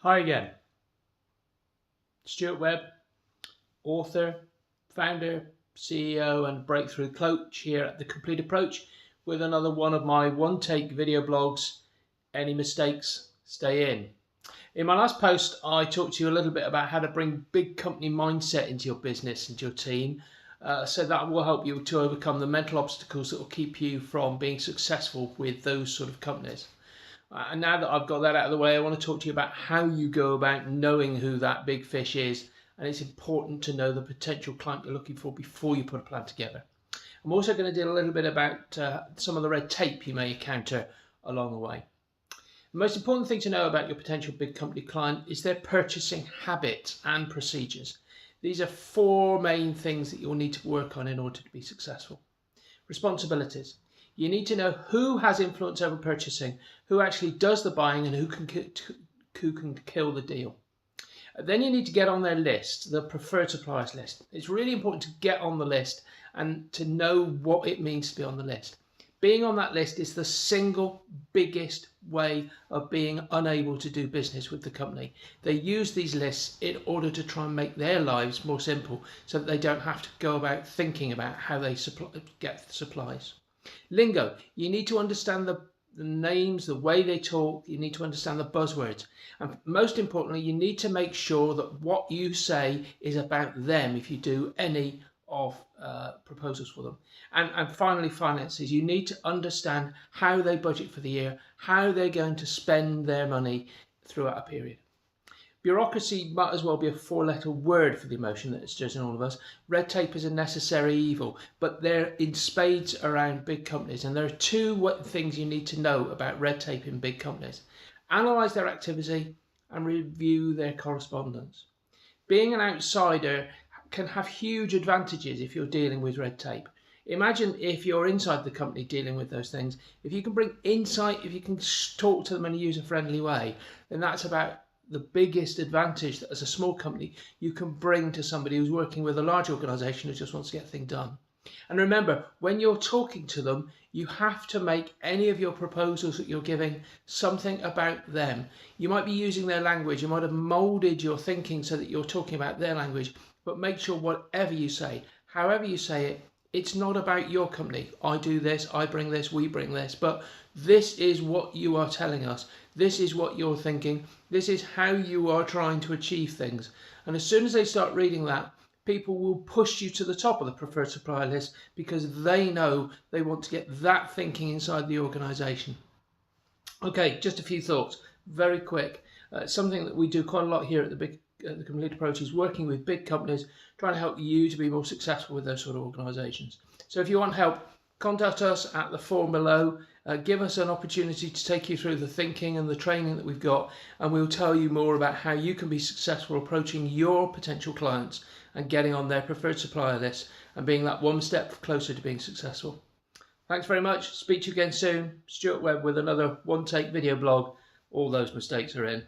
Hi again. Stuart Webb, author, founder, CEO and breakthrough coach here at The Complete Approach with another one of my one-take video blogs, Any Mistakes, Stay In. In my last post, I talked to you a little bit about how to bring big company mindset into your business and your team. So that will help you to overcome the mental obstacles that will keep you from being successful with those sort of companies. And now that I've got that out of the way, I want to talk to you about how you go about knowing who that big fish is. And it's important to know the potential client you're looking for before you put a plan together. I'm also going to do a little bit about some of the red tape you may encounter along the way. The most important thing to know about your potential big company client is their purchasing habits and procedures. These are four main things that you'll need to work on in order to be successful. Responsibilities. You need to know who has influence over purchasing, who actually does the buying and who can kill the deal. Then you need to get on their list, the preferred suppliers list. It's really important to get on the list and to know what it means to be on the list. Being on that list is the single biggest way of being unable to do business with the company. They use these lists in order to try and make their lives more simple so that they don't have to go about thinking about how they get supplies. Lingo. You need to understand the names, the way they talk. You need to understand the buzzwords. And most importantly, you need to make sure that what you say is about them if you do any of proposals for them. And finally, finances. You need to understand how they budget for the year, how they're going to spend their money throughout a period. Bureaucracy might as well be a four-letter word for the emotion that stirs in all of us. Red tape is a necessary evil, but they're in spades around big companies. And there are two things you need to know about red tape in big companies. Analyze their activity and review their correspondence. Being an outsider can have huge advantages if you're dealing with red tape. Imagine if you're inside the company dealing with those things. If you can bring insight, if you can talk to them in a user-friendly way, then that's about the biggest advantage that as a small company you can bring to somebody who's working with a large organization who just wants to get things done. And remember, when you're talking to them, you have to make any of your proposals that you're giving something about them. You might be using their language, you might have molded your thinking so that you're talking about their language, but make sure whatever you say, however you say it, it's not about your company. I do this, I bring this, we bring this, but this is what you are telling us. This is what you're thinking. This is how you are trying to achieve things. And as soon as they start reading that, people will push you to the top of the preferred supplier list because they know they want to get that thinking inside the organization. Okay, just a few thoughts, very quick. Something that we do quite a lot here at the Complete Approach is working with big companies, trying to help you to be more successful with those sort of organizations. So if you want help, contact us at the form below. Give us an opportunity to take you through the thinking and the training that we've got, and we'll tell you more about how you can be successful approaching your potential clients and getting on their preferred supplier list and being that one step closer to being successful. Thanks very much. Speak to you again soon. Stuart Webb with another one-take video blog. All those mistakes are in.